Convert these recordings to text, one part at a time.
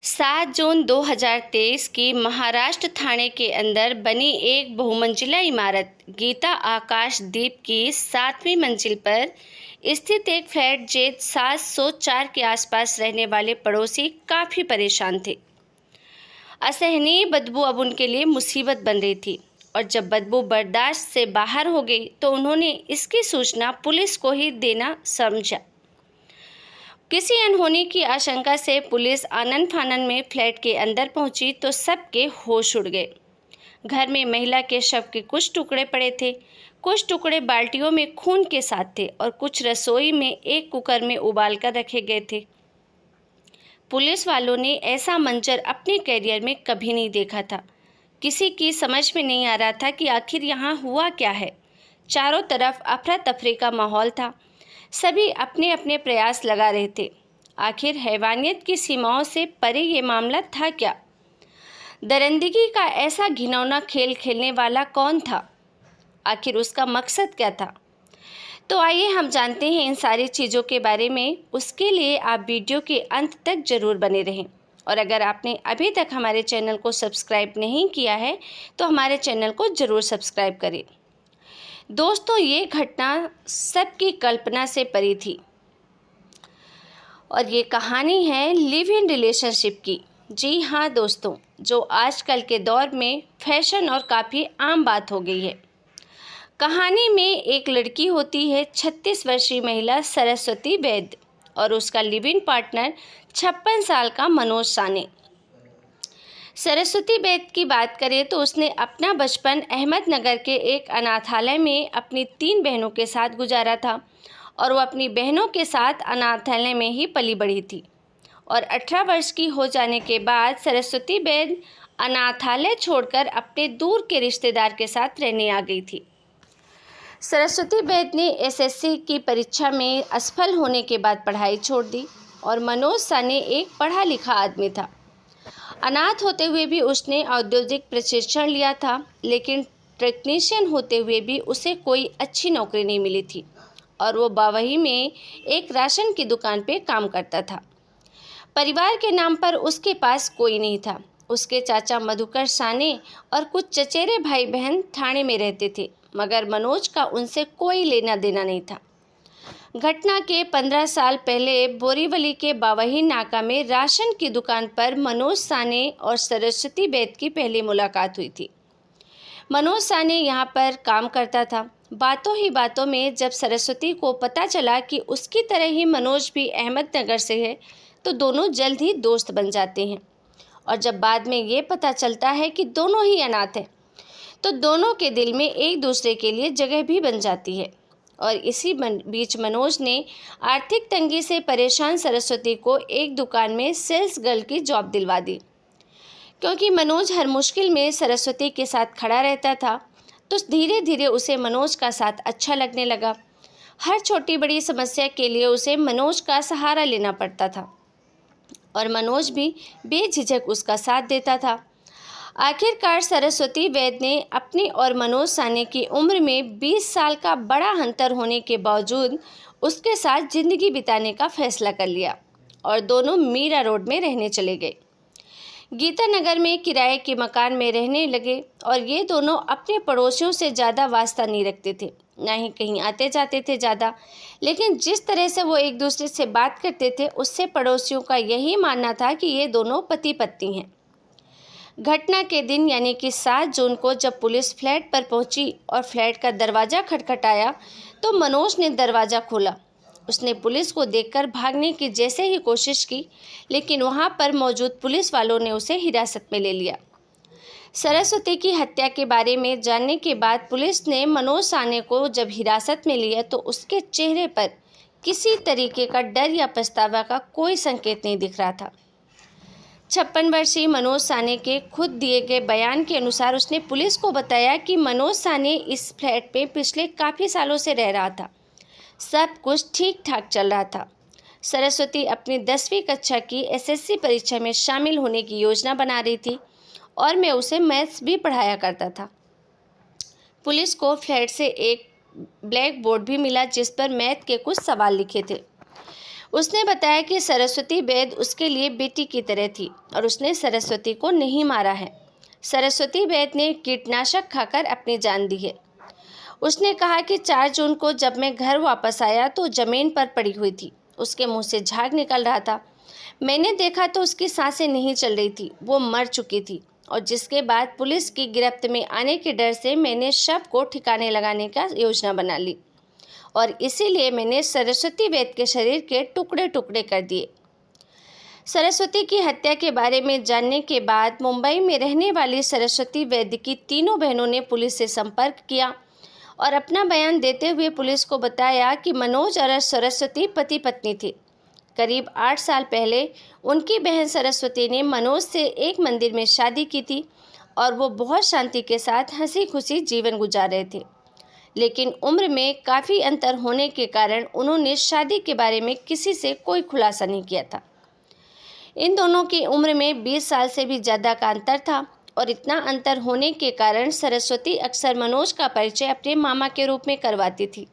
7 जून 2023 की महाराष्ट्र थाने के अंदर बनी एक बहुमंजिला इमारत गीता आकाशदीप की 7वीं मंजिल पर स्थित एक फ्लैट जेट 704 के आसपास रहने वाले पड़ोसी काफ़ी परेशान थे। असहनीय बदबू अब उनके लिए मुसीबत बन रही थी और जब बदबू बर्दाश्त से बाहर हो गई तो उन्होंने इसकी सूचना पुलिस को ही देना समझा। किसी अनहोनी की आशंका से पुलिस आनन फानन में फ्लैट के अंदर पहुंची तो सबके होश उड़ गए। घर में महिला के शव के कुछ टुकड़े पड़े थे, कुछ टुकड़े बाल्टियों में खून के साथ थे और कुछ रसोई में एक कुकर में उबाल कर रखे गए थे। पुलिस वालों ने ऐसा मंजर अपने करियर में कभी नहीं देखा था। किसी की समझ में नहीं आ रहा था कि आखिर यहाँ हुआ क्या है। चारों तरफ अफरा तफरी का माहौल था। सभी अपने अपने प्रयास लगा रहे थे। आखिर हैवानियत की सीमाओं से परे ये मामला था क्या? दरिंदगी का ऐसा घिनौना खेल खेलने वाला कौन था? आखिर उसका मकसद क्या था? तो आइए हम जानते हैं इन सारी चीज़ों के बारे में। उसके लिए आप वीडियो के अंत तक ज़रूर बने रहें और अगर आपने अभी तक हमारे चैनल को सब्सक्राइब नहीं किया है तो हमारे चैनल को ज़रूर सब्सक्राइब करें। दोस्तों, ये घटना सबकी कल्पना से परे थी और ये कहानी है लिव इन रिलेशनशिप की। जी हाँ दोस्तों, जो आजकल के दौर में फैशन और काफ़ी आम बात हो गई है। कहानी में एक लड़की होती है 36 वर्षीय महिला सरस्वती वैद्य और उसका लिव इन पार्टनर 56 साल का मनोज साने। सरस्वती वैद्य की बात करें तो उसने अपना बचपन अहमदनगर के एक अनाथालय में अपनी 3 बहनों के साथ गुजारा था और वो अपनी बहनों के साथ अनाथालय में ही पली बढ़ी थी और 18 वर्ष की हो जाने के बाद सरस्वती वैद्य अनाथालय छोड़कर अपने दूर के रिश्तेदार के साथ रहने आ गई थी। सरस्वती वैद्य ने एसएससी की परीक्षा में असफल होने के बाद पढ़ाई छोड़ दी और मनोज साने एक पढ़ा लिखा आदमी था। अनाथ होते हुए भी उसने औद्योगिक प्रशिक्षण लिया था, लेकिन टेक्नीशियन होते हुए भी उसे कोई अच्छी नौकरी नहीं मिली थी और वो बावही में एक राशन की दुकान पे काम करता था। परिवार के नाम पर उसके पास कोई नहीं था। उसके चाचा मधुकर साने और कुछ चचेरे भाई बहन ठाणे में रहते थे, मगर मनोज का उनसे कोई लेना देना नहीं था। घटना के 15 साल पहले बोरीवली के बावही नाका में राशन की दुकान पर मनोज साने और सरस्वती वैद्य की पहली मुलाकात हुई थी। मनोज साने यहाँ पर काम करता था। बातों ही बातों में जब सरस्वती को पता चला कि उसकी तरह ही मनोज भी अहमदनगर से है तो दोनों जल्द ही दोस्त बन जाते हैं और जब बाद में ये पता चलता है कि दोनों ही अनाथ हैं तो दोनों के दिल में एक दूसरे के लिए जगह भी बन जाती है। और इसी बीच मनोज ने आर्थिक तंगी से परेशान सरस्वती को एक दुकान में सेल्स गर्ल की जॉब दिलवा दी। क्योंकि मनोज हर मुश्किल में सरस्वती के साथ खड़ा रहता था तो धीरे धीरे उसे मनोज का साथ अच्छा लगने लगा। हर छोटी बड़ी समस्या के लिए उसे मनोज का सहारा लेना पड़ता था और मनोज भी बेझिझक उसका साथ देता था। आखिरकार सरस्वती वैद्य ने अपनी और मनोज साने की उम्र में 20 साल का बड़ा अंतर होने के बावजूद उसके साथ ज़िंदगी बिताने का फैसला कर लिया और दोनों मीरा रोड में रहने चले गए। गीता नगर में किराए के मकान में रहने लगे और ये दोनों अपने पड़ोसियों से ज़्यादा वास्ता नहीं रखते थे, ना ही कहीं आते जाते थे ज़्यादा, लेकिन जिस तरह से वो एक दूसरे से बात करते थे उससे पड़ोसियों का यही मानना था कि ये दोनों पति पत्नी हैं। घटना के दिन यानी कि 7 जून को जब पुलिस फ्लैट पर पहुंची और फ्लैट का दरवाज़ा खटखटाया तो मनोज ने दरवाज़ा खोला। उसने पुलिस को देखकर भागने की जैसे ही कोशिश की, लेकिन वहां पर मौजूद पुलिस वालों ने उसे हिरासत में ले लिया। सरस्वती की हत्या के बारे में जानने के बाद पुलिस ने मनोज साने को जब हिरासत में लिया तो उसके चेहरे पर किसी तरीके का डर या पछतावा का कोई संकेत नहीं दिख रहा था। 56 वर्षीय मनोज साने के खुद दिए गए बयान के अनुसार उसने पुलिस को बताया कि मनोज साने इस फ्लैट में पिछले काफ़ी सालों से रह रहा था। सब कुछ ठीक ठाक चल रहा था। सरस्वती अपनी 10वीं कक्षा की एसएससी परीक्षा में शामिल होने की योजना बना रही थी और मैं उसे मैथ्स भी पढ़ाया करता था। पुलिस को फ्लैट से एक ब्लैक बोर्ड भी मिला जिस पर मैथ के कुछ सवाल लिखे थे। उसने बताया कि सरस्वती वैद उसके लिए बेटी की तरह थी और उसने सरस्वती को नहीं मारा है। सरस्वती वैद ने कीटनाशक खाकर अपनी जान दी है। उसने कहा कि 4 जून को जब मैं घर वापस आया तो ज़मीन पर पड़ी हुई थी। उसके मुंह से झाग निकल रहा था। मैंने देखा तो उसकी सांसें नहीं चल रही थी, वो मर चुकी थी। और जिसके बाद पुलिस की गिरफ्त में आने के डर से मैंने शव को ठिकाने लगाने का योजना बना ली और इसीलिए मैंने सरस्वती वैद के शरीर के टुकड़े टुकड़े कर दिए। सरस्वती की हत्या के बारे में जानने के बाद मुंबई में रहने वाली सरस्वती वैद की तीनों बहनों ने पुलिस से संपर्क किया और अपना बयान देते हुए पुलिस को बताया कि मनोज और सरस्वती पति पत्नी थे। करीब 8 साल पहले उनकी बहन सरस्वती ने मनोज से एक मंदिर में शादी की थी और वो बहुत शांति के साथ हंसी खुशी जीवन गुजार रहे थे। लेकिन उम्र में काफ़ी अंतर होने के कारण उन्होंने शादी के बारे में किसी से कोई खुलासा नहीं किया था। इन दोनों की उम्र में 20 साल से भी ज़्यादा का अंतर था और इतना अंतर होने के कारण सरस्वती अक्सर मनोज का परिचय अपने मामा के रूप में करवाती थी।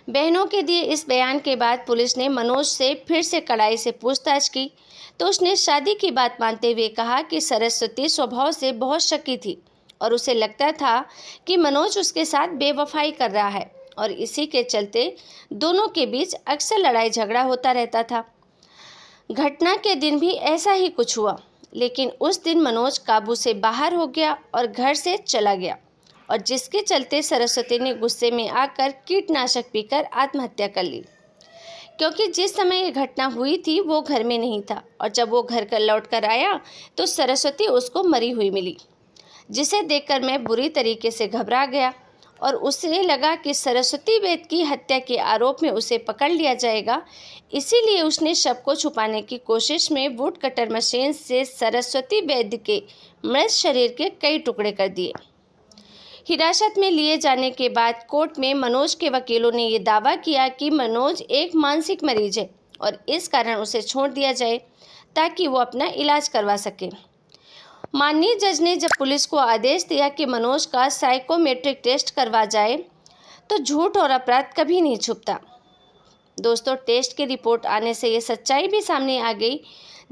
बहनों के दिए इस बयान के बाद पुलिस ने मनोज से फिर से कड़ाई से पूछताछ की तो उसने शादी की बात मानते हुए कहा कि सरस्वती स्वभाव से बहुत शकी थी और उसे लगता था कि मनोज उसके साथ बेवफाई कर रहा है और इसी के चलते दोनों के बीच अक्सर लड़ाई झगड़ा होता रहता था। घटना के दिन भी ऐसा ही कुछ हुआ, लेकिन उस दिन मनोज काबू से बाहर हो गया और घर से चला गया और जिसके चलते सरस्वती ने गुस्से में आकर कीटनाशक पीकर आत्महत्या कर ली। क्योंकि जिस समय ये घटना हुई थी वो घर में नहीं था और जब वो घर कर लौट कर आया तो सरस्वती उसको मरी हुई मिली, जिसे देखकर मैं बुरी तरीके से घबरा गया और उसे लगा कि सरस्वती वैद की हत्या के आरोप में उसे पकड़ लिया जाएगा। इसीलिए उसने शव को छुपाने की कोशिश में वुड कटर मशीन से सरस्वती वैद के मृत शरीर के कई टुकड़े कर दिए। हिरासत में लिए जाने के बाद कोर्ट में मनोज के वकीलों ने ये दावा किया कि मनोज एक मानसिक मरीज है और इस कारण उसे छोड़ दिया जाए ताकि वो अपना इलाज करवा सके। माननीय जज ने जब पुलिस को आदेश दिया कि मनोज का साइकोमेट्रिक टेस्ट करवा जाए तो झूठ और अपराध कभी नहीं छुपता। दोस्तों, टेस्ट की रिपोर्ट आने से ये सच्चाई भी सामने आ गई।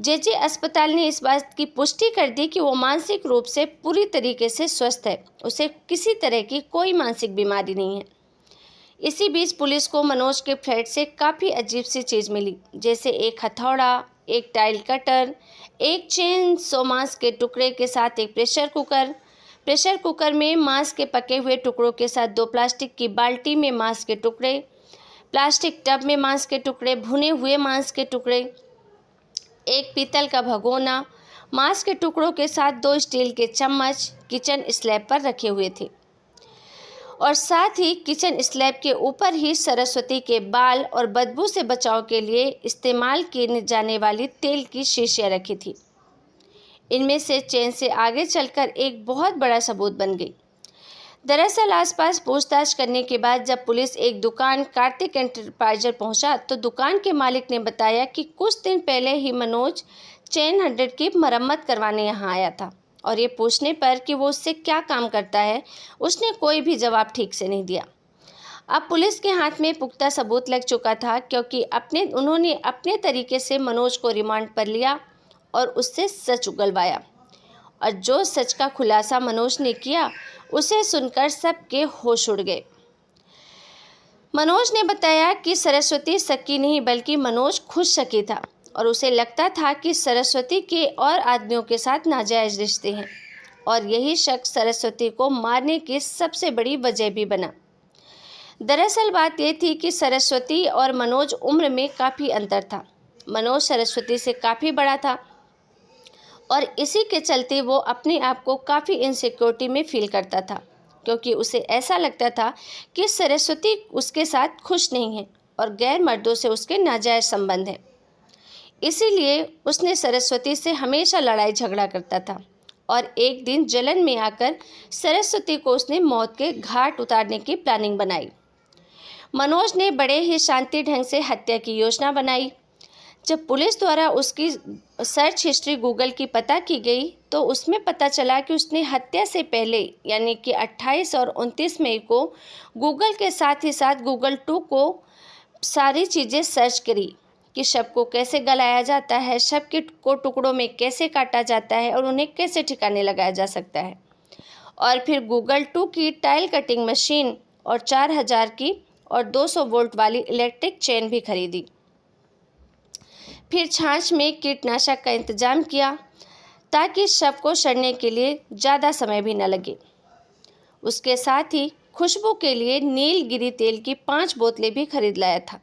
जेजे अस्पताल ने इस बात की पुष्टि कर दी कि वो मानसिक रूप से पूरी तरीके से स्वस्थ है, उसे किसी तरह की कोई मानसिक बीमारी नहीं है। इसी बीच पुलिस को मनोज के फ्लैट से काफ़ी अजीब सी चीज़ मिली, जैसे एक हथौड़ा, एक टाइल कटर, एक चेन सो मांस के टुकड़े के साथ एक प्रेशर कुकर में मांस के पके हुए टुकड़ों के साथ 2 प्लास्टिक की बाल्टी में मांस के टुकड़े, प्लास्टिक टब में मांस के टुकड़े, भुने हुए मांस के टुकड़े, एक पीतल का भगोना, मांस के टुकड़ों के साथ 2 स्टील के चम्मच किचन स्लैब पर रखे हुए थे और साथ ही किचन स्लैब के ऊपर ही सरस्वती के बाल और बदबू से बचाव के लिए इस्तेमाल की जाने वाली तेल की शीशियाँ रखी थी। इनमें से चेन से आगे चलकर एक बहुत बड़ा सबूत बन गई। दरअसल आसपास पूछताछ करने के बाद जब पुलिस एक दुकान कार्तिक एंटरप्राइजर पहुंचा तो दुकान के मालिक ने बताया कि कुछ दिन पहले ही मनोज चेन 100 की मरम्मत करवाने यहाँ आया था और ये पूछने पर कि वो उससे क्या काम करता है, उसने कोई भी जवाब ठीक से नहीं दिया। अब पुलिस के हाथ में पुख्ता सबूत लग चुका था क्योंकि उन्होंने अपने तरीके से मनोज को रिमांड पर लिया और उससे सच उगलवाया और जो सच का खुलासा मनोज ने किया उसे सुनकर सबके होश उड़ गए। मनोज ने बताया कि सरस्वती शकी नहीं बल्कि मनोज खुद शकी था और उसे लगता था कि सरस्वती के और आदमियों के साथ नाजायज़ रिश्ते हैं और यही शक सरस्वती को मारने की सबसे बड़ी वजह भी बना। दरअसल बात यह थी कि सरस्वती और मनोज उम्र में काफ़ी अंतर था। मनोज सरस्वती से काफ़ी बड़ा था और इसी के चलते वो अपने आप को काफ़ी इनसिक्योरिटी में फील करता था क्योंकि उसे ऐसा लगता था कि सरस्वती उसके साथ खुश नहीं है और गैर मर्दों से उसके नाजायज़ संबंध हैं। इसीलिए उसने सरस्वती से हमेशा लड़ाई झगड़ा करता था और एक दिन जलन में आकर सरस्वती को उसने मौत के घाट उतारने की प्लानिंग बनाई। मनोज ने बड़े ही शांति ढंग से हत्या की योजना बनाई। जब पुलिस द्वारा उसकी सर्च हिस्ट्री गूगल की पता की गई तो उसमें पता चला कि उसने हत्या से पहले यानी कि 28 और 29 मई को गूगल के साथ ही साथ गूगल 2 को सारी चीज़ें सर्च करी कि शव को कैसे गलाया जाता है, शव को टुकड़ों में कैसे काटा जाता है और उन्हें कैसे ठिकाने लगाया जा सकता है। और फिर गूगल 2 की टाइल कटिंग मशीन और 4000 की और 200 वोल्ट वाली इलेक्ट्रिक चेन भी खरीदी। फिर छाछ में कीटनाशक का इंतजाम किया ताकि शव को सड़ने के लिए ज़्यादा समय भी न लगे। उसके साथ ही खुशबू के लिए नीलगिरी तेल की 5 बोतलें भी खरीद लाया था।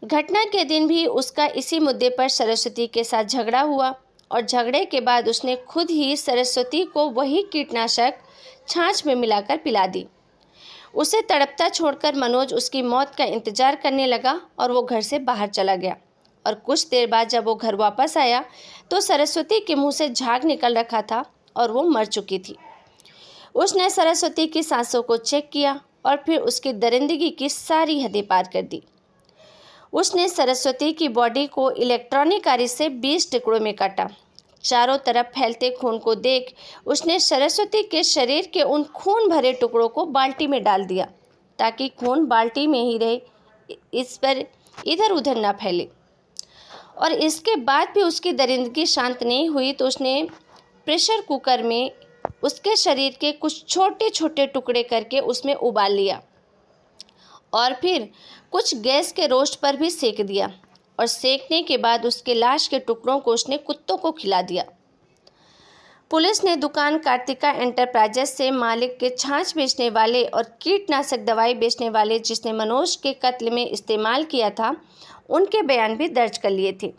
घटना के दिन भी उसका इसी मुद्दे पर सरस्वती के साथ झगड़ा हुआ और झगड़े के बाद उसने खुद ही सरस्वती को वही कीटनाशक छाछ में मिलाकर पिला दी। उसे तड़पता छोड़कर मनोज उसकी मौत का इंतजार करने लगा और वो घर से बाहर चला गया। और कुछ देर बाद जब वो घर वापस आया तो सरस्वती के मुंह से झाग निकल रखा था और वो मर चुकी थी। उसने सरस्वती की सांसों को चेक किया और फिर उसकी दरिंदगी की सारी हदें पार कर दी। उसने सरस्वती की बॉडी को इलेक्ट्रॉनिक आरी से 20 टुकड़ों में काटा। चारों तरफ फैलते खून को देख उसने सरस्वती के शरीर के उन खून भरे टुकड़ों को बाल्टी में डाल दिया ताकि खून बाल्टी में ही रहे, इस पर इधर उधर ना फैले। और इसके बाद भी उसकी दरिंदगी शांत नहीं हुई तो उसने प्रेशर कुकर में उसके शरीर के कुछ छोटे छोटे टुकड़े करके उसमें उबाल लिया और फिर कुछ गैस के रोस्ट पर भी सेक दिया और सेकने के बाद उसके लाश के टुकड़ों को उसने कुत्तों को खिला दिया। पुलिस ने दुकान कार्तिका एंटरप्राइजेस से मालिक के छाछ बेचने वाले और कीटनाशक दवाई बेचने वाले जिसने मनोज के कत्ल में इस्तेमाल किया था उनके बयान भी दर्ज कर लिए थे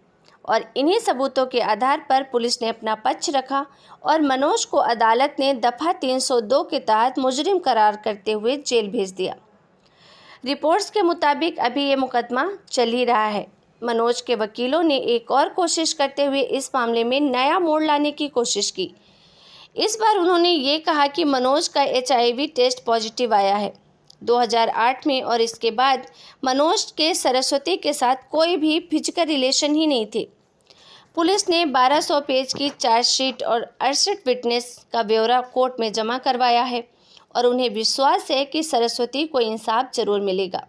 और इन्हीं सबूतों के आधार पर पुलिस ने अपना पक्ष रखा और मनोज को अदालत ने दफ़ा 302 के तहत मुजरिम करार करते हुए जेल भेज दिया। रिपोर्ट्स के मुताबिक अभी ये मुकदमा चल ही रहा है। मनोज के वकीलों ने एक और कोशिश करते हुए इस मामले में नया मोड़ लाने की कोशिश की। इस बार उन्होंने ये कहा कि मनोज का HIV टेस्ट पॉजिटिव आया है 2008 में और इसके बाद मनोज के सरस्वती के साथ कोई भी फिजिकल रिलेशन ही नहीं थे। पुलिस ने 1200 पेज की चार्जशीट और 68 विटनेस का ब्यौरा कोर्ट में जमा करवाया है और उन्हें विश्वास है कि सरस्वती को इंसाफ जरूर मिलेगा।